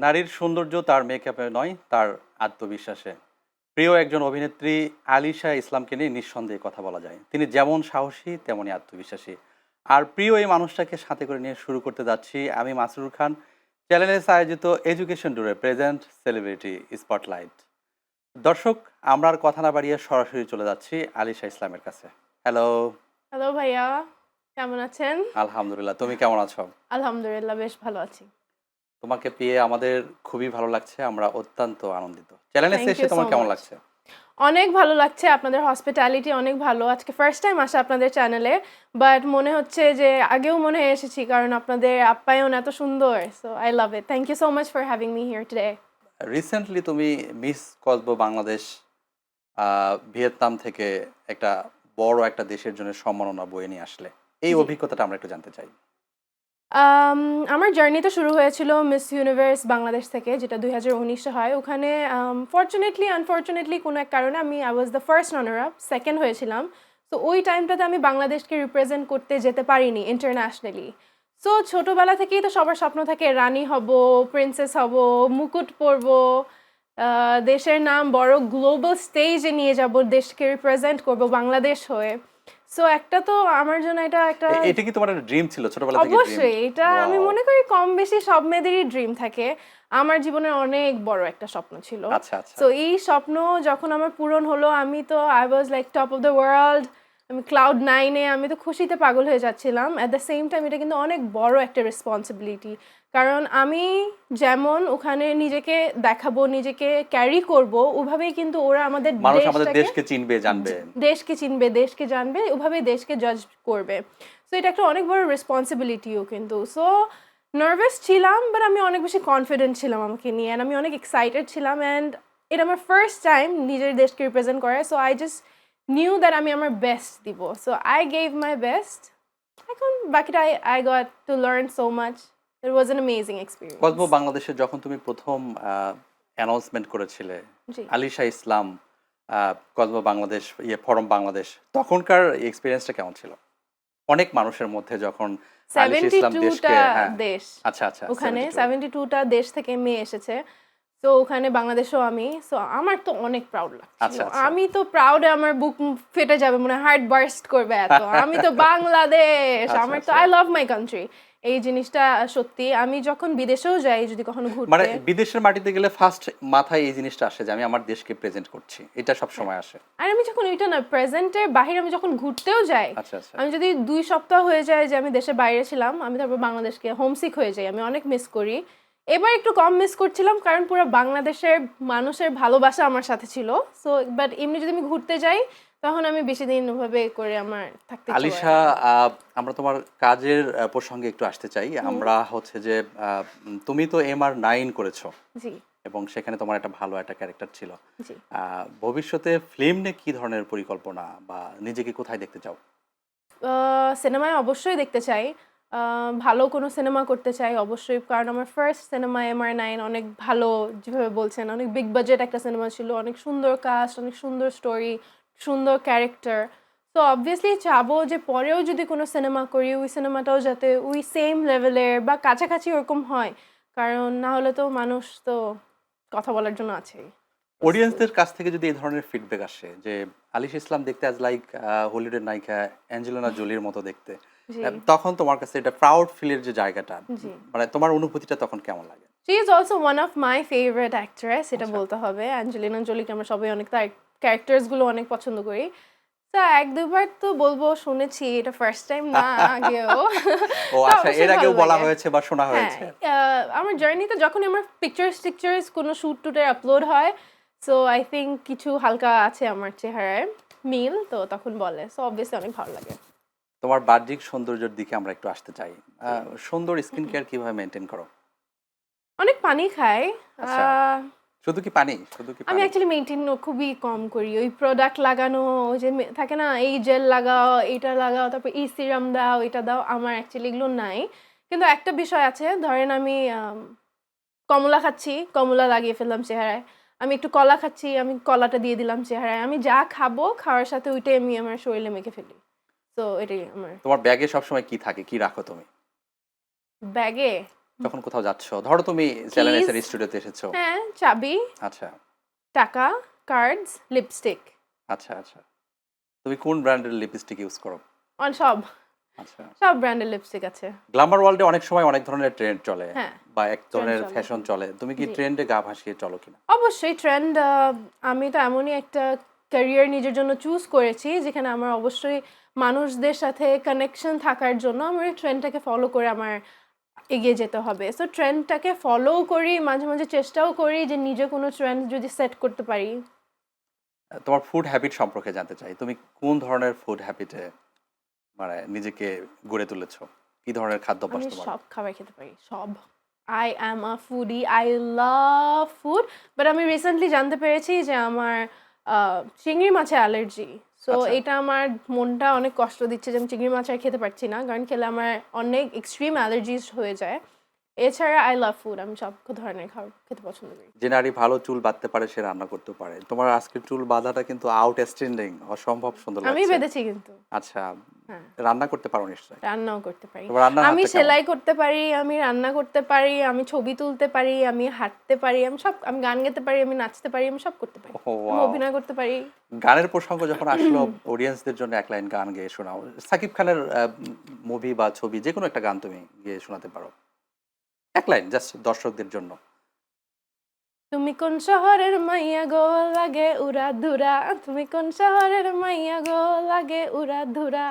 নারীর সৌন্দর্য তার মেকআপে নয়, তার আত্মবিশ্বাসে। প্রিয় একজন অভিনেত্রী আলিশা ইসলামকে নিয়ে নিঃসন্দেহে কথা বলা যায়। তিনি যেমন সাহসী তেমনই আত্মবিশ্বাসী। আর প্রিয় এই মানুষটাকে সাথে করে নিয়ে শুরু করতে যাচ্ছি আমি মাসরুর খান, চ্যানেলএস আয়োজিত এডুকেশন ট্যুরে প্রেজেন্ট সেলিব্রিটি স্পটলাইট। দর্শক, আমরা আর কথা না বাড়িয়ে সরাসরি চলে যাচ্ছি আলিশা ইসলামের কাছে। হ্যালো। হ্যালো ভাইয়া, কেমন আছেন? আলহামদুলিল্লাহ, তুমি কেমন আছো? আলহামদুলিল্লাহ বেশ ভালো আছি। তোমাকে পেয়ে আমাদের খুবই ভালো লাগছে, আমরা অত্যন্ত আনন্দিত। চ্যানেলএসে থ্যাংক এসে ইউ সো তোমার কেমন মাচ। লাগছে? অনেক ভালো লাগছে, আপনাদের হসপিটালিটি অনেক ভালো। আজকে ফার্স্ট টাইম আসা আপনাদের চ্যানেলে, বাট মনে হচ্ছে যে আগেও মনে হয় এসেছি, কারণ আপনাদের আপ্যায়ন এত সুন্দর। So I love it. Thank you so much for having me here today. Recently তুমি মিস কসবো বাংলাদেশ ভিয়েতনাম থেকে একটা বড় একটা দেশের জন্য সম্মাননা বয়ে নিয়ে আসলে। এই জি। অভিজ্ঞতাটা আমরা একটু জানতে চাই। আম আমার জার্নি তো শুরু হয়েছিল মিস ইউনিভার্স বাংলাদেশ থেকে, যেটা 2019-এ হয়। ওখানে ফরচুনেটলি আনফরচুনেটলি কোনো এক কারণে I was the first runner up, second হয়েছিলাম। তো ওই টাইমটাতে আমি বাংলাদেশকে রিপ্রেজেন্ট করতে যেতে পারিনি ইন্টারন্যাশনালি। সো ছোটোবেলা থেকেই তো সবার স্বপ্ন থাকে রানী হব, প্রিন্সেস হব, মুকুট পরবো, দেশের নাম বড় গ্লোবাল স্টেজে নিয়ে যাব, দেশকে রিপ্রেজেন্ট করব বাংলাদেশ হয়ে। সো একটা তো আমার জন্য এটা একটা এটা কি তোমার একটা ড্রিম ছিল, ছোটবেলা থেকে ড্রিম? অবশ্যই। এটা আমি ওয়াও! মনে করি কম বেশি সব মেয়েদেরই ড্রিম থাকে। আমার জীবনের অনেক বড় একটা স্বপ্ন ছিল। আচ্ছা, আচ্ছা। সো এই স্বপ্ন যখন আমার পূরণ হলো, আমি তো I was like top of the world. আমি ক্লাউড 9 এ আমি তো খুশিতে পাগল হয়ে যাচ্ছিলাম। এট দ্য সেম টাইম এটা কিন্তু অনেক বড় একটা রেসপন্সিবিলিটি। কারণ আমি যেমন ওখানে নিজেকে দেখাবো, নিজেকে ক্যারি করব, ওভাবেই কিন্তু ওরা আমাদের মানুষ আমাদের দেশটাকে দেশকে চিনবে, জানবে। দেশকে চিনবে, দেশকে জানবে, ওভাবেই দেশকে জাজ করবে। সো এটা একটা অনেক বড় রেসপন্সিবিলিটিও কিন্তু। সো নার্ভাস ছিলাম, বাট আমি অনেক বেশি কনফিডেন্ট ছিলাম আমাকে নিয়ে, অ্যান্ড আমি অনেক এক্সাইটেড ছিলাম, অ্যান্ড এটা আমার ফার্স্ট টাইম নিজের দেশকে রিপ্রেজেন্ট করে। So I just knew that আমি আমার বেস্ট দিব। So I gave my best. এখন বাকিটা I got to learn so much. It was an amazing experience. কসবো বাংলাদেশে যখন তুমি প্রথম অ্যানাউন্সমেন্ট করেছিলে, জি। আলিশা ইসলাম কসবো বাংলাদেশ ফরম বাংলাদেশ, তখনকার এক্সপেরিয়েন্সটা কেমন ছিল? অনেক মানুষের মধ্যে যখন আলিশা ইসলাম 72টা দেশকে, হ্যাঁ। দেশ। আচ্ছা, আচ্ছা, ওখানে 72। 72টা দেশ থেকে মেয়ে এসেছে। তো ওখানে বাংলাদেশেও আমি। সো আমার তো অনেক প্রাউড লাগছিল। আচ্ছা, আচ্ছা। আমি তো প্রাউডে আমার বুক ফেটে যাবে, মনে হয় হার্ট বার্স্ট করবে এত। আমি তো বাংলাদেশ। আচ্ছা, আমার তো আচ্ছা। I love my country. এই জিনিসটা সত্যি। আমি যখন বিদেশেও যাই যদি কখনো মানে ঘুরতে, বিদেশের মাটিতে গেলে ফার্স্ট মাথায় এই জিনিসটা আসে যে আমি আমার দেশকে প্রেজেন্ট করছি। এটা সব হ্যাঁ। সময় আসে। আর আমি যখন ওইটা না প্রেজেন্টের বাহিরে আমি যখন ঘুরতেও যাই, আচ্ছা, আচ্ছা। আমি যদি ২ সপ্তাহ হয়ে যায় যে আমি দেশের বাইরে ছিলাম, আমি তারপর বাংলাদেশকে হোমসিক হয়ে যাই। আমি অনেক মিস করি। এবার একটু কম মিস করছিলাম, কারণ পুরো বাংলাদেশের মানুষের ভালোবাসা আমার সাথে ছিল। সো বাট এমনি যদি আমি ঘুরতে যাই, তখন আমি বেশি দিন ওভাবে করে আমার থাকতে ইচ্ছা করে আলিশা, না। আমরা তোমার কাজের প্রসঙ্গে একটু আসতে চাই। আমরা হচ্ছে যে তুমি তো MR9 করেছো জি, এবং সেখানে তোমার একটা ভালো একটা ক্যারেক্টার ছিল। জি। ভবিষ্যতে ফিল্ম নিয়ে কি ধরনের পরিকল্পনা বা নিজেকে কোথায় দেখতে চাও? সিনেমায় অবশ্যই দেখতে চাই। আ ভালো কোনো সিনেমা করতে চাই অবশ্যই। কারণ আমার ফার্স্ট সিনেমা MR9 অনেক ভালো, যেভাবে বলছেন অনেক বিগ বাজেট একটা সিনেমা ছিল। অনেক সুন্দর কাস্ট, অনেক সুন্দর স্টোরি, সুন্দর ক্যারেক্টার। সো অবভিয়াসলি চাবো যে পরেও যদি কোনো সিনেমা করি, ওই সিনেমাটাও যাতে ওই সেম লেভেলের বা কাছাকাছি ওরকম হয়। কারণ না হলে তো মানুষ তো কথা বলার জন্য আছেই। প্রস্তুত। অডিয়েন্সদের কাছ থেকে যদি এই ধরনের ফিডব্যাক আসে যে আলিশা ইসলাম দেখতে আজ লাইক হলিউডের নায়িকা অ্যাঞ্জেলিনা জোলির মতো দেখতে, জি, তখন তোমার কাছে এটা প্রাউড ফিলের যে জায়গাটা, জি। মানে তোমার অনুভূতিটা তখন কেমন লাগে? She is also one of my favorite actress, এটা আচ্ছা। বলতে হবে। অ্যাঞ্জেলিনা জোলিকে আমরা সবাই অনেক, তার ক্যারেক্টার্স গুলো অনেক পছন্দ করি। তো ১-২ বার তো বলবো শুনেছি, এটা ফার্স্ট টাইম না, আগেও। ও তো আচ্ছা, এর অবশ্যই আগেও ভালো বলা লাগে। হয়েছে বা শোনা হ্যাঁ, হয়েছে। আমার জার্নিতে যখনই আমার পিকচার্স-টিকচার্স কোনো শুট-টুটের আপলোড হয়, সো আই থিংক কিছু হালকা আছে আমার চেহারায় মিল, তো তখন বলে। সো অবভিয়াসলি অনেক ভালো লাগে। তোমার বাহ্যিক সৌন্দর্যের দিকে আমরা একটু আসতে চাই। জি। সুন্দর স্কিন কেয়ার কিভাবে মেইনটেইন করো? অনেক পানি খাই। আ আচ্ছা, শুধু কি পানি? শুধু কি আমি পানি? অ্যাকচুয়ালি মেইনটেইন খুবই কম করি। ওই প্রোডাক্ট লাগানো, ওই যে থাকে না, এই জেল লাগাও, এইটা লাগাও, তারপর এই সিরাম দাও, এটা দাও। আমার অ্যাকচুয়ালি এগুলো নাই। কিন্তু একটা বিষয় আছে, ধরেন আমি কমলা খাচ্ছি, কমলা লাগিয়ে ফেললাম চেহারায়। আমি একটু কলা খাচ্ছি, আমি কলাটা দিয়ে দিলাম চেহারায়। আমি যা খাবো, খাওয়ার সাথে ওইটাই আমি আমার শরীরে মেখে ফেলি। সো এটাই আমার তোমার ব্যাগে সবসময় কি থাকে? কি রাখো তুমি? ব্যাগে। যখন কোথাও যাচ্ছ, ধরো তুমি চ্যানেলের স্টুডিওতে এসেছো। হ্যাঁ, চাবি, আচ্ছা টাকা, কার্ডস, লিপস্টিক, আচ্ছা আচ্ছা। তুমি কোন ব্র্যান্ডের লিপস্টিক ইউজ করো? সব আচ্ছা। সব ব্র্যান্ডের লিপস্টিক আছে। গ্ল্যামার ওয়ার্ল্ডে অনেক সময় অনেক ধরনের ট্রেন্ড চলে হ্যাঁ, বা এক ট্রেন্ড ধরনের চলে। ফ্যাশন চলে। তুমি কি জি। ট্রেন্ডে গা ভাসিয়ে চলো কিনা? অবশ্যই ট্রেন্ড, আমি তো এমনই একটা ক্যারিয়ার নিজের জন্য চুজ করেছি যেখানে আমার অবশ্যই মানুষদের সাথে কানেকশন থাকার জন্য আমার এই ট্রেন্ডটাকে ফলো করে আমার এগিয়ে যেতে হবে। সো ট্রেন্ডটাকে ফলোও করি, মাঝে মাঝে চেষ্টাও করি যে নিজে কোনো ট্রেন্ড যদি সেট করতে পারি। তোমার ফুড হ্যাবিট সম্পর্কে জানতে চাই। তুমি কোন ধরনের ফুড হ্যাবিটে মানে নিজেকে গড়ে তুলেছো? কি ধরনের খাদ্যাভ্যাস আমি তোমার? সব খাবার খেতে পারি, সব। I am a foodie, I love food. But আমি রিসেন্টলি জানতে পেরেছি যে আমার চিংড়ি মাছে অ্যালার্জি। সো আচ্ছা। এটা আমার মনটা অনেক কষ্ট দিচ্ছে যে আমি চিংড়ি মাছ আর খেতে পারছি না। কারণ খেলে আমার অনেক এক্সট্রিম অ্যালার্জিস হয়ে যায়। এছাড়া আই লাভ ফুড, আমি সব ধরনের খাবার খেতে পছন্দ করি। যে নারী ভালো চুল বাঁধতে পারে সে রান্না করতেও পারে। তোমার আজকের চুল বাঁধাটা কিন্তু আউটস্ট্যান্ডিং, অসম্ভব সুন্দর আমি লাগছে। বেঁধেছি কিন্তু। আচ্ছা, হ্যাঁ, রান্না করতে পারো নিশ্চয়ই। রান্নাও করতে পারি। তোমার রান্নার আমি হাতটা কেমন? সেলাই করতে পারি, আমি রান্না করতে পারি, আমি ছবি তুলতে পারি, আমি হাঁটতে পারি, আমি গান গেতে পারি, আমি নাচতে পারি, আমি সব করতে পারি। ওহ আমি ওয়াও! অভিনয় করতে পারি। গানের প্রসঙ্গ যখন আসলো, অডিয়েন্সদের জন্য এক লাইন গান গেয়ে শোনাও। সাকিব খানের মুভি বা ছবি যেকোনো একটা গান তুমি গেয়ে শোনাতে পারো। এক লাইন জাস্ট দর্শকদের জন্য। তুমি কোন শহরের মাইয়া গো, লাগে উড়াধুরা, তুমি কোন শহরের মাইয়া গো, লাগে উড়াধুরা।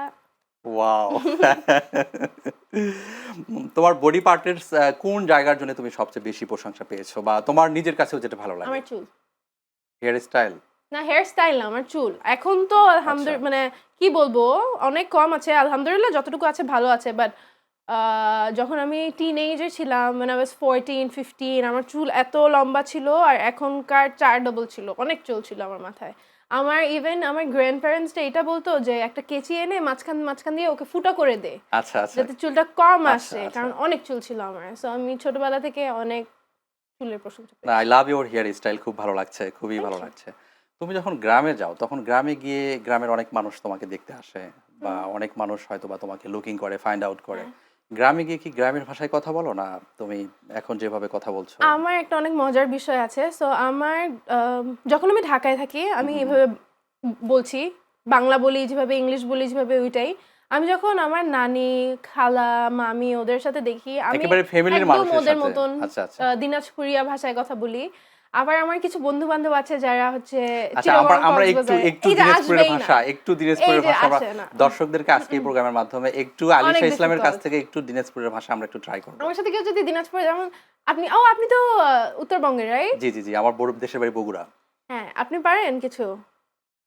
ওয়াও! তোমার বডি পার্টের কোন জায়গার জন্য তুমি সবচেয়ে বেশি প্রশংসা পেয়েছো বা তোমার নিজের কাছেও যেটা ভালো লাগে? আমার চুল। Hair style? না, হেয়ার স্টাইল না, আমার চুল। এখন তো আচ্ছা। মানে কি বলবো, অনেক কম আছে। আলহামদুলিল্লাহ যতটুকু আছে ভালো আছে। বাট যখন আমি টিনেজে ছিলাম, when I was 14, 15, আমার চুল এত লম্বা ছিল আর এখনকার 4 ডবল ছিল। অনেক চুল ছিল আমার মাথায়। আমার ইভেন আমার গ্র্যান্ড প্যারেন্টসরা এটা বলতো যে একটা কেচি এনে মাঝখান দিয়ে ওকে ফুটা করে দে। আচ্ছা, আচ্ছা। যাতে চুলটা কম আচ্ছা, আসে। আচ্ছা। কারণ অনেক চুল ছিল আমার। সো আমি ছোটবেলা থেকে অনেক চুলের প্রশংসা না, আই পেয়েছি। লাভ ইউর হেয়ার স্টাইল, খুব ভালো লাগছে, খুবই থ্যাংক ভালো ইউ। লাগছে। তুমি যখন গ্রামে যাও তখন গ্রামে গিয়ে গ্রামের অনেক মানুষ তোমাকে দেখতে আসে বা হুম, অনেক মানুষ হয়তোবা তোমাকে লুকিং করে, ফাইন্ড আউট করে। হ্যাঁ। গ্রামে গিয়ে কি গ্রামের ভাষায় কথা বলো না তুমি এখন যেভাবে কথা বলছো? আমার একটা অনেক মজার বিষয় আছে। সো আমার যখন আমি ঢাকায় থাকি হুম, আমি হুম, হুম। এভাবে বলছি। বাংলা বলি যেভাবে, ইংলিশ বলি যেভাবে ওইটাই। আমি যখন আমার নানি, খালা, মামি ওদের সাথে দেখি আমি একেবারে ফ্যামিলির একদম মানুষের ওদের সাথে? মতন আচ্ছা, আচ্ছা। দিনাজপুরিয়া ভাষায় কথা বলি। আবার আমার কিছু বন্ধু-বান্ধব আছে যারা হচ্ছে আচ্ছা, আমরা চিটাগং, আমরা একটু কক্সবাজার, একটু এই যে দিনাজপুরের আসবেই না। ভাষা, একটু এই দিনাজপুরের যে ভাষা আমরা আসে না। দর্শকদেরকে আজকে এই প্রোগ্রামের মাধ্যমে একটু আলী অনেক শাহ ইসলামের কাছ ডিফিকাল্ট। থেকে একটু দিনাজপুরের ভাষা আমরা একটু ট্রাই করব। আমার সাথে কেউ যদি দিনাজপুরে, যেমন আপনি তো উত্তরবঙ্গের, রাইট? জি, জি, জি। আমার দেশের বাড়ি বগুড়া। হ্যাঁ, আপনি পারেন কিছু?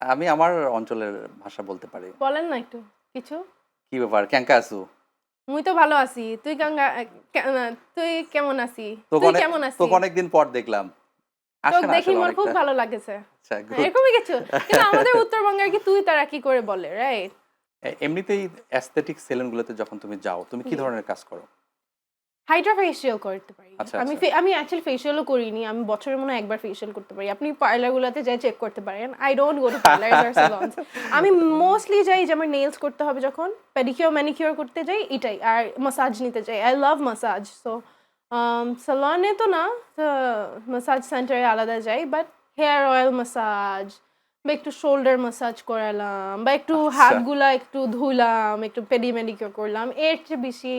আমি আমার অঞ্চলের ভাষা বলতে পারি। বলেন না একটু কিছু। কি ব্যাপার? ক্যাঙ্কা আছু? মুই তো ভালো আছি। তুই কেমন আছি? তোকে তুই অনেক কেমন আছি? তোকে অনেকদিন পর দেখলাম। তোকে আসে না দেখি আসলে মোর খুব অনেকটা। ভালো লাগেছে। আচ্ছা, হ্যাঁ, গুড। এরকমই কিছু। কিন্তু আমাদের উত্তরবঙ্গের কি তুই তারা কি করে বলে, রাইট? এমনিতেই অ্যাস্থেটিক সেলুন গুলোতে যখন তুমি যাও, তুমি কি জি। ধরনের কাজ করো? হাইড্রা ফেসিয়াল করতে পারি। আচ্ছা, আমি আচ্ছা। আমি অ্যাকচুয়ালি ফেসিয়ালও করিনি। আমি বছরে মনে হয় একবার ফেসিয়াল করতে পারি। আপনি পার্লার গুলাতে যেয়ে চেক করতে পারেন। I don't go to parlours or salons. আমি মোস্টলি যাই যে আমার নেইলস করতে হবে যখন, পেডিকিউর, ম্যানিকিউর করতে যাই এটাই। আর মাসাজ নিতে যাই। I love massage. সো সালনে তো না, মাসাজ সেন্টারে আলাদা যাই। বাট হেয়ার অয়েল মাসাজ বা একটু শোল্ডার মাসাজ করালাম বা একটু আচ্ছা। হাতগুলা একটু ধুইলাম, একটু ম্যানিকিউর করলাম। এর চেয়ে বেশি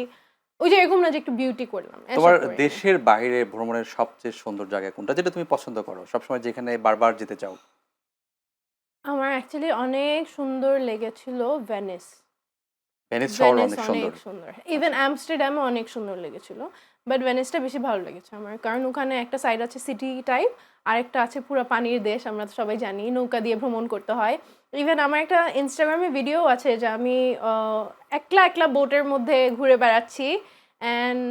ওই যে এরকম না যে একটু বিউটি করলাম, তোমার এসব করিনি। দেশের বাইরে ভ্রমণের সবচেয়ে সুন্দর জায়গা কোনটা? যেটা তুমি পছন্দ করো? সবসময় যেখানে বারবার যেতে চাও? আমার অ্যাকচুয়ালি অনেক সুন্দর লেগেছিল ভেনিস। ভেনিস শহর ভেনিস অনেক অনেক সুন্দর। সুন্দর। ইভেন আচ্ছা। আমস্টারডামও অনেক সুন্দর লেগেছিল। বাট ভেনিসটা বেশি ভালো লেগেছে আমার। কারণ ওখানে একটা সাইড আছে সিটি টাইপ, আরেকটা আছে পুরা পানির দেশ। আমরা তো সবাই জানি নৌকা দিয়ে ভ্রমণ করতে হয়। ইভেন আমার একটা ইনস্টাগ্রামে ভিডিও আছে যে আমি একলা বোটের মধ্যে ঘুরে বেড়াচ্ছি। অ্যান্ড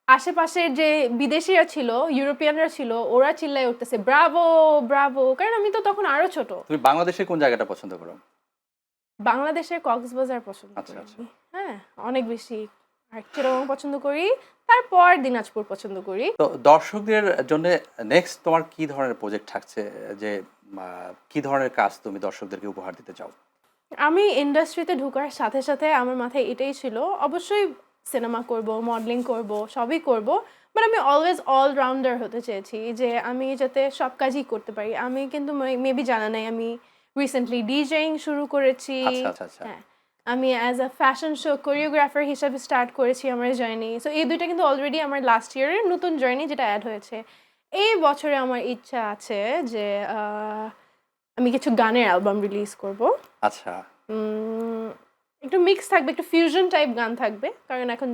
আশেপাশের যে বিদেশিরা ছিল, ইউরোপিয়ানরা ছিল, ওরা চিল্লায় উঠতেছে ব্রাভো, ব্রাভো। কারণ আমি তো তখন আরো ছোট। তুমি বাংলাদেশের কোন জায়গাটা পছন্দ করো? বাংলাদেশের কক্সবাজার পছন্দ আচ্ছা, করি আচ্ছা। আমি। হ্যাঁ, অনেক বেশি। আর চিটাগং পছন্দ করি। তারপর দিনাজপুর পছন্দ করি। তো দর্শকদের জন্য নেক্সট তোমার কি ধরনের প্রজেক্ট থাকছে? যে কি ধরনের কাজ তুমি দর্শকদেরকে উপহার দিতে চাও? আমি ইন্ডাস্ট্রিতে ঢোকার সাথে আমার মাথায় এটাই ছিল। অবশ্যই সিনেমা করব, মডেলিং করব, সবই করব। বাট আমি অলওয়েজ অলরাউন্ডার হতে চেয়েছি যে আমি যাতে সব কাজই করতে পারি। আমি কিন্তু মেবি জানা নাই আমি রিসেন্টলি ডিজেইং শুরু করেছি। আচ্ছা, আচ্ছা, আচ্ছা। হ্যাঁ, আমি as a fashion show choreographer হিসাবে স্টার্ট করেছি আমার জার্নি। সো এই ২ টা কিন্তু অলরেডি আমার লাস্ট ইয়ারের নতুন জার্নি যেটা এড হয়েছে। এই বছরে আমার ইচ্ছা আছে যে আ আমি কিছু গানের অ্যালবাম রিলিজ করব। আচ্ছা। উম একটু মিক্স থাকবে, একটু ফিউশন টাইপ গান থাকবে। কারণ এখন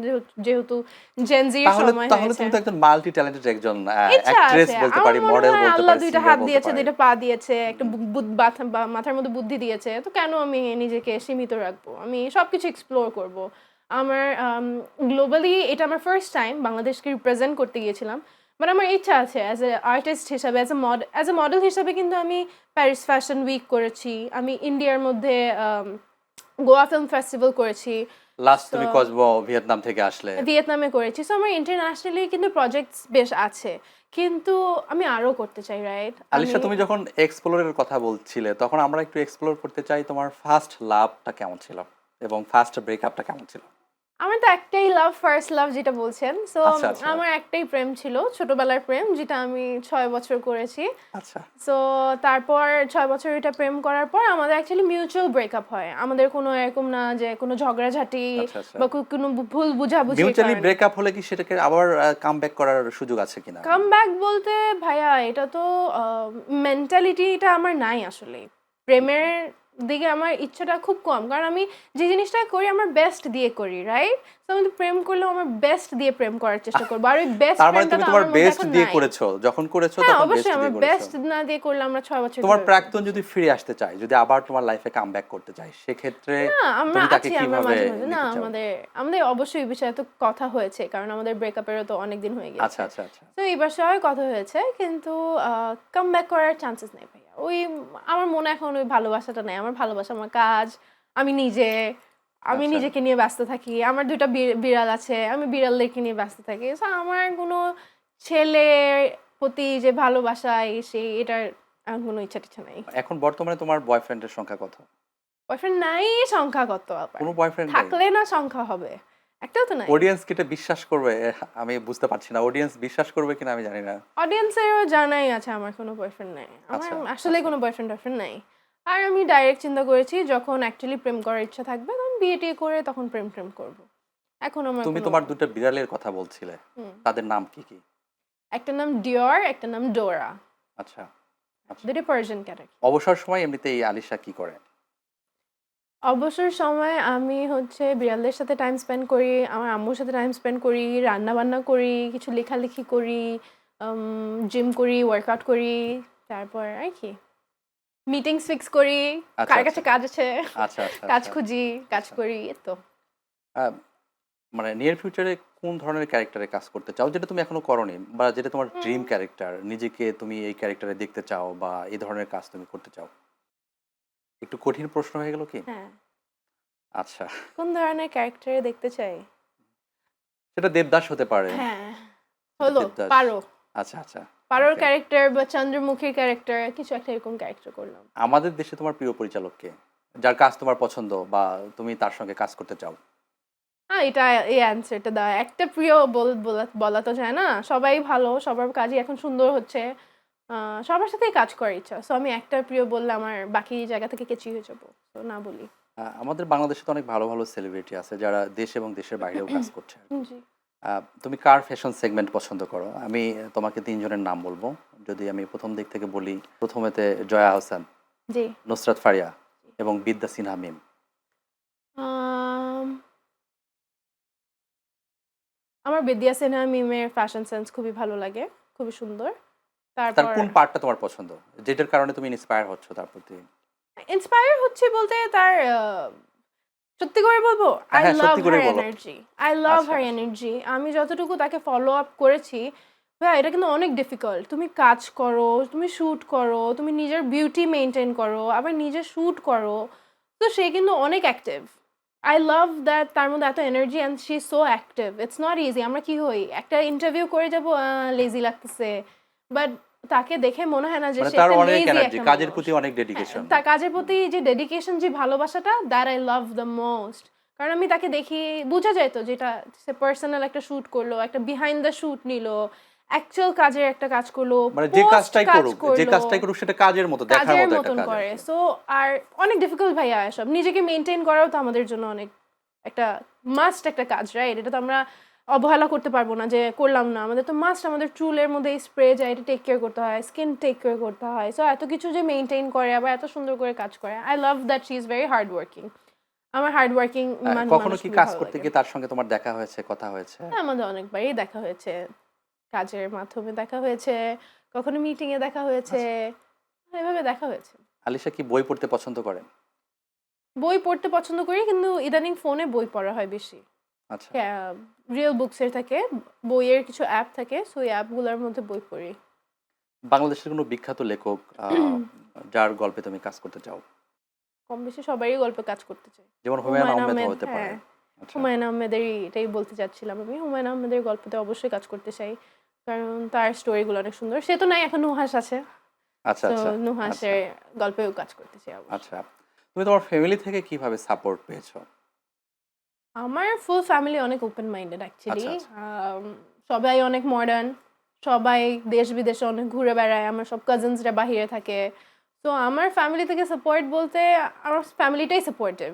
যেহেতু জেন জির তাহলে সময় তাহলে হয়েছে। তুমি তো একজন মাল্টি ট্যালেন্টেড একজন ইচ্ছা অ্যাক্ট্রেস আছে। বলতে আমার পারি, মনে মডেল হয় বলতে আল্লাহ পারি, ২ টা সিঙ্গার হাত বলতে দিয়েছে, পারি। ২ টা পা দিয়েছে, একটা হুম। মাথার মধ্যে বুদ্ধি দিয়েছে। তো কেন আমি নিজেকে সীমিত রাখবো? আমি সবকিছু এক্সপ্লোর করব। আমার গ্লোবালি এটা আমার ফার্স্ট টাইম বাংলাদেশকে রিপ্রেজেন্ট করতে গিয়েছিলাম। বাট আমার ইচ্ছা আছে অ্যাজ এ আর্টিস্ট হিসাবে, অ্যাজ এ মডেল হিসাবে কিন্তু আমি প্যারিস ফ্যাশন উইক করেছি। আমি ইন্ডিয়ার মধ্যে গোয়া ফিল্ম ফেস্টিভাল করেছি। লাস্ট সো তুমি কসবো ভিয়েতনাম থেকে আসলে। ভিয়েতনামে করেছি। সো আমার ইন্টারন্যাশনালি কিন্তু প্রজেক্টস বেশ আছে। কিন্তু আমি আরো করতে চাই, রাইট? আমি আলিশা, তুমি যখন এক্সপ্লোরের কথা বলছিলে তখন আমরা একটু এক্সপ্লোর করতে চাই তোমার ফার্স্ট লাভটা কেমন ছিল এবং ফার্স্ট ব্রেকআপটা কেমন ছিল? আমার তো একটাই লাভ, ফার্স্ট লাভ যেটা বলছেন। সো আচ্ছা, আচ্ছা, আমার একটাই প্রেম ছিল, ছোটবেলার প্রেম যেটা আমি ৬ বছর করেছি। আচ্ছা, সো তারপর ৬ বছর এটা প্রেম করার পর আমাদের অ্যাকচুয়ালি মিউচুয়াল ব্রেকআপ হয়। আমাদের কোনো এরকম না যে কোনো ঝগড়াঝাটি আচ্ছা, আচ্ছা। বা কোনো ভুল বুঝাবুঝির মিউচুয়ালি কারণে। ব্রেকআপ হলে কি সেটাকে আবার কামব্যাক করার সুযোগ আছে কিনা? কামব্যাক বলতে ভাইয়া এটা তো মেন্টালিটিটা আমার নাই আসলে। প্রেমের দিকে আমার ইচ্ছাটা খুব কম। কারণ আমি যে জিনিসটা করি আমার বেস্ট দিয়ে করি, রাইট? তো আমি তো প্রেম করলেও আমার বেস্ট দিয়ে প্রেম করার চেষ্টা করব। আর ওই বেস্ট তার মানে প্রেমটা তুমি তো তোমার আমার মধ্যে বেস্ট এখন দিয়ে নাই। করেছো। যখন করেছো হ্যাঁ, তখন বেস্ট অবশ্যই আমার দিয়ে করেছো। বেস্ট না দিয়ে করলে আমরা ৬ বছর তোমার ধরে প্রাক্তন যদি ফিরে আসতে চায়, যদি আবার তোমার লাইফে কামব্যাক করতে চায়, সেক্ষেত্রে না, আমরা তুমি তাকে আছি, আমরা কিভাবে মাঝে, মাঝে। না, নিতে চাও? আমাদের অবশ্যই এই বিষয়ে তো কথা হয়েছে। কারণ আমাদের ব্রেকআপেরও তো অনেক দিন হয়ে আচ্ছা, গিয়েছে। আচ্ছা, আচ্ছা। তো এই বিষয়ে কথা হয়েছে। কিন্তু কাম ব্যাক করার চান্সেস নেই ভাইয়া। আমার মনে এখন ওই ভালোবাসাটা নাই। আমার ভালোবাসা আমার কাজ, আমি নিজে, আমি আচ্ছা। নিজেকে নিয়ে ব্যস্ত থাকি। আমার ২ টা বিড়াল আছে। আমি বিড়ালদেরকে নিয়ে ব্যস্ত থাকি। সো আমার কোনো ছেলের প্রতি যে ভালোবাসা এই সেই এটার আমার কোনো ইচ্ছা-টিচ্ছা নাই। এখন বর্তমানে তোমার বয়ফ্রেন্ডের সংখ্যা কত? বয়ফ্রেন্ড নাই সংখ্যা কত আবার? কোনো বয়ফ্রেন্ড নেই? থাকলে না সংখ্যা হবে। একটাও তো নাই। অডিয়েন্স কি এটা বিশ্বাস করবে? আমি বুঝতে পারছি না। অডিয়েন্স বিশ্বাস করবে কিনা আমি জানি না। অডিয়েন্সেরও জানাই আছে আমার কোনো বয়ফ্রেন্ড নাই। আমার আচ্ছা, আসলেই আচ্ছা। কোনো বয়ফ্রেন্ড-টয়ফ্রেন্ড নাই। আর আমি ডাইরেক্ট চিন্তা করেছি যখন অ্যাকচুয়ালি প্রেম করার ইচ্ছা থাকবে তখন বিয়ে-টিয়ে করে তখন প্রেম করব। এখন আমার তুমি কোনো তোমার ২ টা বিড়ালের কথা বলছিলে। হুম। তাদের নাম কি, কি? একটার নাম ডিওর, একটার নাম ডোরা। আচ্ছা, আচ্ছা। ২ টা পার্সিয়ান ক্যাট আরকি। অবসর সময় এমনিতেই আলিশা কি করে? অবসর সময় আমি হচ্ছে বিড়ালদের সাথে টাইম স্পেন্ড করি, আমার আম্মুর সাথে টাইম স্পেন্ড করি, রান্না-বান্না করি, কিছু লেখালেখি করি, জিম করি, ওয়ার্কআউট করি। তারপর আর কি? মিটিংস ফিক্স করি, আচ্ছা, কার আচ্ছা। কাছে কাজ আছে, আচ্ছা, আচ্ছা, কাজ আচ্ছা, খুঁজি, কাজ আচ্ছা। করি, এই তো। আ মানে নিয়ার ফিউচারে কোন ধরনের ক্যারেক্টারে কাজ করতে চাও? যেটা তুমি এখনো করোনি বা যেটা তোমার হুম। ড্রিম ক্যারেক্টার, নিজেকে তুমি এই ক্যারেক্টারে দেখতে চাও বা এই ধরনের কাজ তুমি করতে চাও? একটু কঠিন প্রশ্ন হয়ে গেল কি? হ্যাঁ, আচ্ছা। কোন ধরনের ক্যারেক্টারে দেখতে চাই? সেটা দেবদাস হতে পারে। হ্যাঁ, সেটা হলো দেবদাস। পারো। আচ্ছা, আচ্ছা। পারোর ওকে। ক্যারেক্টার বা চন্দ্রমুখীর ক্যারেক্টার কিছু একটা এরকম ক্যারেক্টার করলাম। আমাদের দেশে তোমার প্রিয় পরিচালক কে? যার কাজ তোমার পছন্দ বা তুমি তার সঙ্গে কাজ করতে চাও? এটা এই অ্যান্সারটা দেওয়া একটা প্রিয় বলা তো যায় না। সবাই ভালো, সবার কাজই এখন সুন্দর হচ্ছে। আ সবার সাথেই কাজ করার ইচ্ছা। সো আমি একটা প্রিয় বললে আমার বাকি জায়গা থেকে কেচি হয়ে যাবো। তো না বলি। আমাদের বাংলাদেশে তো অনেক ভালো, ভালো সেলিব্রিটি আছে যারা দেশ এবং দেশের বাইরেও কাজ করছে আরকি। জি, আ তুমি কার ফ্যাশন সেগমেন্ট পছন্দ করো? আমি তোমাকে ৩ জনের নাম বলব। যদি আমি ১ম দিক থেকে বলি, ১ম এতে জয়া আহসান, জি। নুসরাত ফারিয়া এবং বিদ্যা সিনহা মিম। আম আমার বিদ্যা সিনহা মিমের ফ্যাশন সেন্স খুবই ভালো লাগে। খুবই সুন্দর। তার তারপর কোন পার্টটা তোমার পছন্দ? যেটার কারণে তুমি ইন্সপায়ার হচ্ছ তার প্রতি? ইন্সপায়ার হচ্ছি বলতে তার সত্যি করে বলবো? I হ্যাঁ, love সত্যি her করেই বলো। energy. I love আচ্ছা, her আচ্ছা। energy. আমি যতটুকু তাকে ফলো আপ করেছি, ভাইয়া এটা কিন্তু অনেক ডিফিকাল্ট। তুমি কাজ করো, তুমি শুট করো, তুমি নিজের বিউটি মেইনটেইন করো, আবার নিজে শুট করো। তো সে কিন্তু অনেক অ্যাক্টিভ। I love that তার মধ্যে এত energy and she is so active. It's not easy. আমরা কি হই? একটা ইন্টারভিউ করে যাবো, লেজি লাগতেছে। বাট তাকে দেখে মনে হয় না যে মানে সে তার একটা অনেক লেজি এনার্জি, একটা কাজের মানুষ। প্রতি অনেক হ্যাঁ, ডেডিকেশন। তার কাজের প্রতি যে ডেডিকেশন যে ভালোবাসাটা that I love the most. কারণ আমি তাকে দেখি বোঝা যায় তো যেটা সে পার্সোনাল একটা শ্যুট করলো, একটা বিহাইন্ড দ্য শ্যুট নিলো, অ্যাকচুয়াল কাজের একটা কাজ করলো, মানে যে পোস্ট কাজটাই কাজ করুক যে করলো, কাজটাই করুক সেটা কাজের মতো দেখার কাজের মতো একটা মতন কাজ আর করে। কি। সো আর অনেক ডিফিকাল্ট ভাইয়া এসব। নিজেকে মেইনটেইন করাও তো আমাদের জন্য অনেক একটা মাস্ট একটা কাজ, রাইট? এটা তো আমরা অবহেলা করতে পারবো না যে করলাম না। আমাদের তো মাস্ট, আমাদের চুলের মধ্যে স্প্রে যায়, এটা টেক কেয়ার করতে হয়, স্কিন টেক কেয়ার করতে হয়। সো এত কিছু যে মেইনটেইন করে আবার এত সুন্দর করে কাজ করে। I love that she is very hard working. আমার হার্ড ওয়ার্কিং কখনো মানুষ কি খুবই কাজ ভালো করতে লাগে। গিয়ে তার সঙ্গে তোমার দেখা হয়েছে, কথা হয়েছে? হ্যাঁ, আমাদের অনেকবারই দেখা হয়েছে। কাজের মাধ্যমে দেখা হয়েছে, কখনো মিটিং এ দেখা হয়েছে, এভাবে দেখা হয়েছে। আলিশা কি বই পড়তে পছন্দ করেন? বই পড়তে পছন্দ করি, কিন্তু ইদানিং ফোনে বই পড়া হয় বেশি। আচ্ছা। রিয়েল বুকসের থাকে, বইয়ের কিছু অ্যাপ থাকে, সো ওই অ্যাপগুলোর মধ্যে বই পড়ি। বাংলাদেশের কোনো বিখ্যাত লেখক যার গল্পে তুমি কাজ করতে চাও? কম বেশি সবারই গল্পে কাজ করতে চাই। যেমন হুমায়ুন হুমায়ুন আহমেদ আহমেদ, হতে পারে। হ্যাঁ। আচ্ছা হুমায়ুন আহমেদেরই এটাই বলতে চাচ্ছিলাম আমি। হুমায়ুন আহমেদের গল্পতে অবশ্যই কাজ করতে চাই। কারণ তার স্টোরিগুলো অনেক সুন্দর। সে তো নাই, এখন নুহাস আছে। আচ্ছা তো আচ্ছা আচ্ছা নুহাসের গল্পেও কাজ করতে চাই অবশ্যই। আচ্ছা। তুমি তোমার ফ্যামিলি থেকে কিভাবে সাপোর্ট পেয়েছো? আমার ফুল ফ্যামিলি অনেক ওপেন মাইন্ডেড অ্যাকচুয়ালি। আচ্ছা আচ্ছা সবাই অনেক মডার্ন, সবাই দেশ বিদেশে অনেক ঘুরে বেড়ায়, আমার সব কাজিনসরা বাহিরে থাকে। তো আমার ফ্যামিলি থেকে সাপোর্ট বলতে আমার ফ্যামিলিটাই সাপোর্টিভ।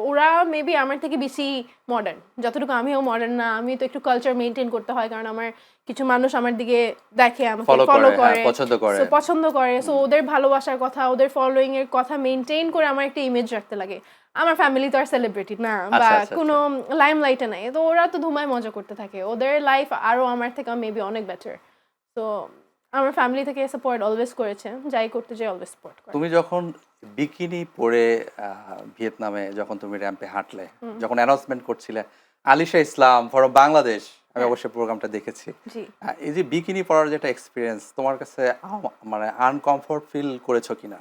ওরা মেবি আমার থেকে বেশি মডার্ন, যতটুকু আমিও মডার্ন না। আমি তো একটু কালচার মেনটেন করতে হয়, কারণ আমার কিছু মানুষ আমার দিকে দেখে, আমাকে ফলো ফলো করে, হ্যাঁ, করে, পছন্দ করে। সো পছন্দ করে। সো ওদের ভালোবাসার কথা, ওদের ফলোয়িং এর কথা মেনটেন করে আমার একটা ইমেজ রাখতে লাগে। আমার ফ্যামিলি তো আর সেলিব্রিটি না বা আচ্ছা আচ্ছা কোনো আচ্ছা লাইমলাইটে নাই, তো ওরা তো ধুমায় মজা করতে থাকে। ওদের লাইফ আরো আমার থেকে মেবি অনেক বেটার। তো আমার ফ্যামিলি থেকে সাপোর্ট অলওয়েজ করেছে, যাই করতে যাই অলওয়েজ সাপোর্ট করে। তুমি যখন বিকিনি পরে ভিয়েতনামে যখন তুমি র্যাম্পে হাঁটলে, যখন অ্যানাউন্সমেন্ট করছিলে আলিশা ইসলাম ফর বাংলাদেশ, আমি হ্যাঁ। অবশ্যই প্রোগ্রামটা দেখেছি। জি। এই যে বিকিনি পরার যেটা এক্সপিরিয়েন্স তোমার কাছে মানে আনকমফোর্ট ফিল করেছো কিনা?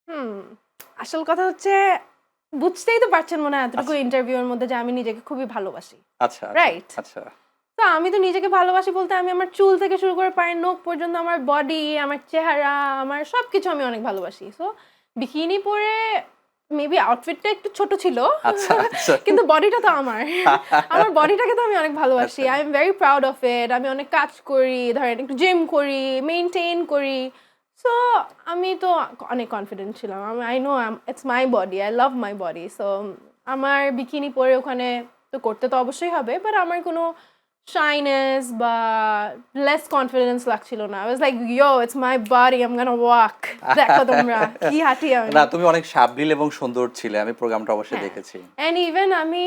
হুম, আসল কথা হচ্ছে, বুঝতেই তো পারছেন মনে হয় এতটুকু আচ্ছা ইন্টারভিউর মধ্যে যে আমি নিজেকে খুবই ভালোবাসি, আচ্ছা আচ্ছা রাইট? আচ্ছা তো আমি তো নিজেকে ভালোবাসি বলতে আমি আমার চুল থেকে শুরু করে পায়ের নখ পর্যন্ত, আমার বডি, আমার চেহারা, আমার সবকিছু আমি অনেক ভালোবাসি। সো বিকিনি পরে মেবি আউটফিটটা একটু ছোট ছিল, আচ্ছা আচ্ছা কিন্তু বডিটা তো আমার। আমার বডিটাকে তো আমি অনেক ভালোবাসি। আচ্ছা I am very proud of it. আমি অনেক কাজ করি, ধরেন একটু জিম করি, মেইনটেইন করি। সো আমি তো অনেক কনফিডেন্ট ছিলাম। I know it's my body, I love my body. So আমার বিকিনি পরে ওখানে তো করতে তো অবশ্যই হবে, বাট আমার কোনো শাইনেস বা লেস কনফিডেন্স লাগছিল না। I was like, yo, it's my body, I'm gonna walk. দেখো তোমরা কি হাঁটি আমি। না তুমি অনেক সাবলীল এবং সুন্দর ছিলে, আমি প্রোগ্রামটা অবশ্যই হ্যাঁ, দেখেছি। অ্যান্ড ইভেন আমি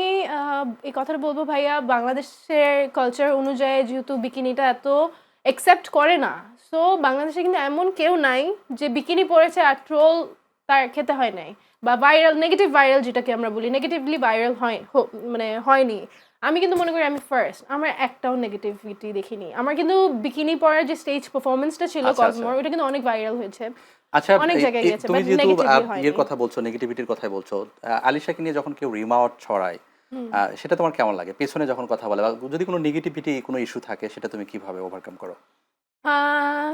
এই কথাটা বলবো ভাইয়া, বাংলাদেশের কালচার অনুযায়ী যেহেতু বিকিনিটা এত একসেপ্ট করে না, সো বাংলাদেশে কিন্তু এমন কেউ নাই যে বিকিনি পরেছে আর ট্রোল তার খেতে হয় নাই, বা ভাইরাল, নেগেটিভ ভাইরাল যেটাকে আমরা বলি, নেগেটিভলি ভাইরাল হয়, মানে হয়নি। আমি কিন্তু মনে করি আমি ফার্স্ট, আমার একটাও নেগেটিভিটি দেখিনি। আমার কিন্তু বিকিনি পরার যে স্টেজ পারফরমেন্সটা ছিল আচ্ছা আচ্ছা কসমোর, ওটা কিন্তু অনেক ভাইরাল হয়েছে, আচ্ছা অনেক জায়গায় গেছে, তুমি বাট যেহেতু নেগেটিভলি ইয়ের হয়নি। কথা বলছো, নেগেটিভিটির কথা বলছো, আলিশাকে নিয়ে যখন কেউ রিমাউট ছড়ায় সেটা তোমার কেমন লাগে? পেছনে যখন কথা বলে বা যদি কোনো নেগেটিভিটি কোনো ইস্যু থাকে সেটা তুমি কিভাবে ওভারকাম করো? আহ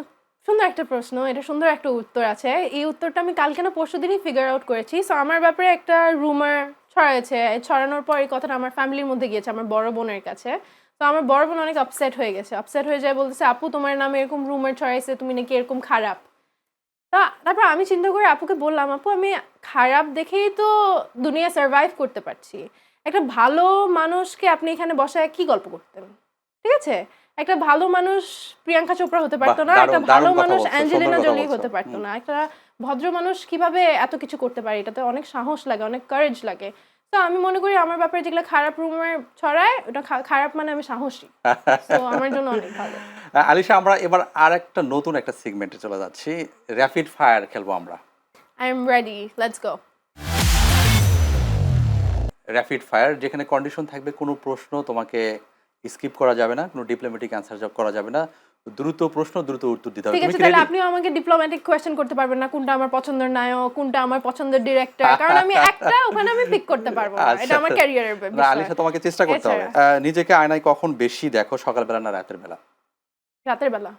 সুন্দর একটা প্রশ্ন, এটা সুন্দর একটা উত্তর আছে। এই উত্তরটা আমি কালকে না পরশুদিনই ফিগার আউট করেছি। সো আমার ব্যাপারে একটা রুমার ছড়াচ্ছে, ছড়ানোর পর এই কথাটা আমার ফ্যামিলির মধ্যে গিয়েছে, আমার বড় বোনের কাছে। তো আমার বড় বোন অনেক আপসেট হয়ে গেছে, আপসেট হয়ে যায়, বলতেছে আপু তোমার নামে এরকম রুমার ছড়াইছে, তুমি নাকি এরকম খারাপ। তারপর আমি চিন্তা করে আপুকে বললাম, আপু আমি খারাপ দেখেই তো দুনিয়া সার্ভাইভ করতে পারছি। একটা ভালো মানুষকে আপনি এখানে বসায় কি গল্প করতেন? ঠিক আছে? একটা ভালো মানুষ প্রিয়াঙ্কা চোপড়া হতে বাহ, পারতো না, একটা দারুণ ভালো দারুণ কথা মানুষ বলছো, সুন্দর অ্যাঞ্জেলিনা কথা জোলি বলছো। হতে পারতো না। একটা ভদ্র মানুষ কিভাবে এত কিছু করতে পারে, এটাতে অনেক সাহস লাগে, অনেক কারেজ লাগে। তো আমি মনে করি আমার ব্যাপারে যেগুলো খারাপ রুমার ছড়ায়, ওটা খারাপ মানে আমি সাহসী। তো আমার জন্য অনেক ভালো। আলিশা, আমরা এবার আর একটা নতুন একটা সেগমেন্টে চলে যাচ্ছি, র্যাপিড ফায়ার খেলবো আমরা। I am ready, let's go. Rapid fire, যেখানে কন্ডিশন থাকবে কোনো প্রশ্ন তোমাকে স্কিপ করা যাবে না, কোনো ডিপ্লোম্যাটিক অ্যান্সার করা যাবে না, দ্রুত প্রশ্ন দ্রুত উত্তর দিতে হবে। ঠিক তুমি আছে, কি তাহলে রেডি? আপনিও আমাকে ডিপ্লোম্যাটিক কোয়েশ্চেন করতে পারবেন না, কোনটা আমার পছন্দের নায়ক, কোনটা আমার পছন্দের ডিরেক্টর, কারণ আমি একটা ওখানে আমি পিক করতে পারবো না। এটা আচ্ছা আমার ক্যারিয়ারের না বিষয়। আলিশা, তোমাকে চেষ্টা করতে হবে। এছাড়া নিজেকে আয়নায় কখন বেশি দেখো, সকালবেলা না রাতের বেলা? রাতের বেলা।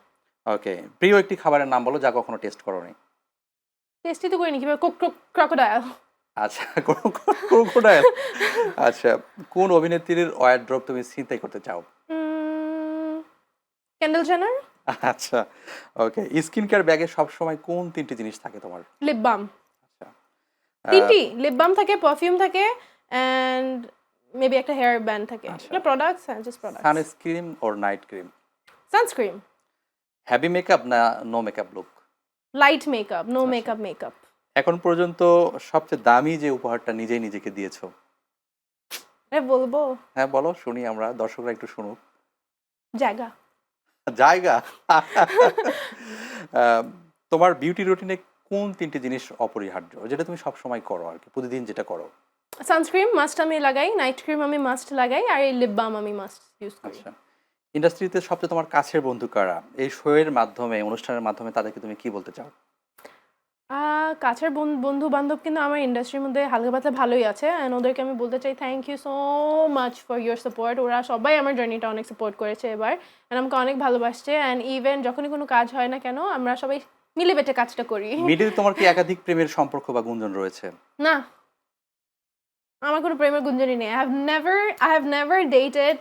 ওকে, প্রিয় একটি খাবারের নাম বলো যা কখনো টেস্ট করোনি। টেস্টি তো করিনি, কিভাবে ক্রোকোডাইল। আচ্ছা, ক্রোকোডাইল। আচ্ছা, কোন অভিনেত্রীর ওয়ারড্রব তুমি ছিনতাই করতে চাও? ক্যান্ডেল জেনার। আচ্ছা, ওকে। স্কিন কেয়ার ব্যাগে সবসময় কোন ৩টি জিনিস থাকে তোমার? Lip balm. আচ্ছা, আ ৩টি লিপ বাম থাকে, পারফিউম থাকে অ্যান্ড মেবি একটা হেয়ার ব্যান্ড থাকে। আচ্ছা। এগুলো প্রোডাক্টস, হ্যাঁ, just products. Sunscreen or night cream? Sunscreen. Heavy makeup না no makeup look? Light makeup, no আচ্ছা। Makeup makeup. এখন পর্যন্ত সবচেয়ে দামি যে উপহারটা নিজেই নিজেকে দিয়েছো? বলবো হ্যাঁ, বলো শুনি আমরা, দর্শকরা একটু শুনুক। জায়গা। জায়গা? আ তোমার বিউটি রুটিনে কোন ৩টি জিনিস অপরিহার্য? যেটা তুমি সবসময় করো আরকি, প্রতিদিন যেটা করো? সানস্ক্রিন মাস্ট আমি লাগাই, নাইট ক্রিম আমি মাস্ট লাগাই, আর এই লিপ বাম আমি মাস্ট ইউজ করি। আচ্ছা। ইন্ডাস্ট্রিতে সবচেয়ে তোমার কাছের বন্ধু কারা? এই শো এর মাধ্যমে, অনুষ্ঠানের মাধ্যমে তাদেরকে তুমি কি বলতে চাও? কাছের বন্ধু বান্ধব কিন্তু আমার ইন্ডাস্ট্রির মধ্যে হালকা পাতলা ভালোই আছে, অ্যান্ড ওদেরকে আমি বলতে চাই thank you so much for your support. ওরা সবাই আমার জার্নিটা অনেক সাপোর্ট করেছে এবার, অ্যান্ড আমাকে অনেক ভালোবাসছে, অ্যান্ড ইভেন যখনই কোনো কাজ হয় না কেন আমরা সবাই মিলে বেটে কাজটা করি। মিডিয়াতে তোমার কি একাধিক প্রেমের সম্পর্ক বা গুঞ্জন রয়েছে? না, আমার কোনো প্রেমের গুঞ্জনই নেই। I have never dated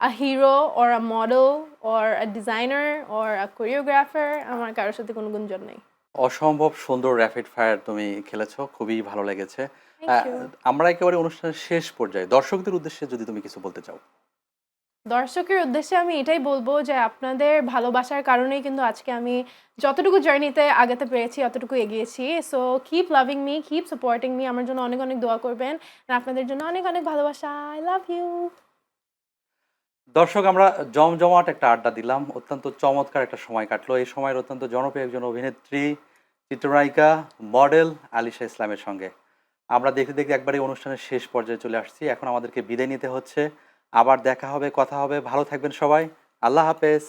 a hero or a model or a designer or a choreographer. আমার কারোর সাথে কোনো গুঞ্জন নেই। অসম্ভব সুন্দর র‍্যাপিড ফায়ার তুমি খেলেছো। খুবই ভালো লেগেছে। Thank you. আমরা একেবারে অনুষ্ঠানের শেষ পর্যায়ে দর্শকদের উদ্দেশ্যে যদি তুমি কিছু বলতে চাও? দর্শকের উদ্দেশ্যে আমি এটাই বলবো যে আপনাদের ভালোবাসার কারণেই কিন্তু আজকে আমি যতটুকু জার্নিতে আগাতে পেরেছি অতটুকু এগিয়েছি। So keep loving me, keep supporting me. আমার জন্য অনেক অনেক দোয়া করবেন। আর আপনাদের জন্য অনেক অনেক ভালোবাসা। I love you. দর্শক, আমরা জমজমাট একটা আড্ডা দিলাম। অত্যন্ত চমৎকার একটা সময় কাটলো। এই সময়ের অত্যন্ত জনপ্রিয় একজন অভিনেত্রী, চিত্রনায়িকা, মডেল আলিশা ইসলামের সঙ্গে। আমরা দেখতে দেখতে একবারে অনুষ্ঠানের শেষ পর্যায়ে চলে আসছি। এখন আমাদেরকে বিদায় নিতে হচ্ছে। আবার দেখা হবে, কথা হবে। ভালো থাকবেন সবাই। আল্লাহ হাফেজ।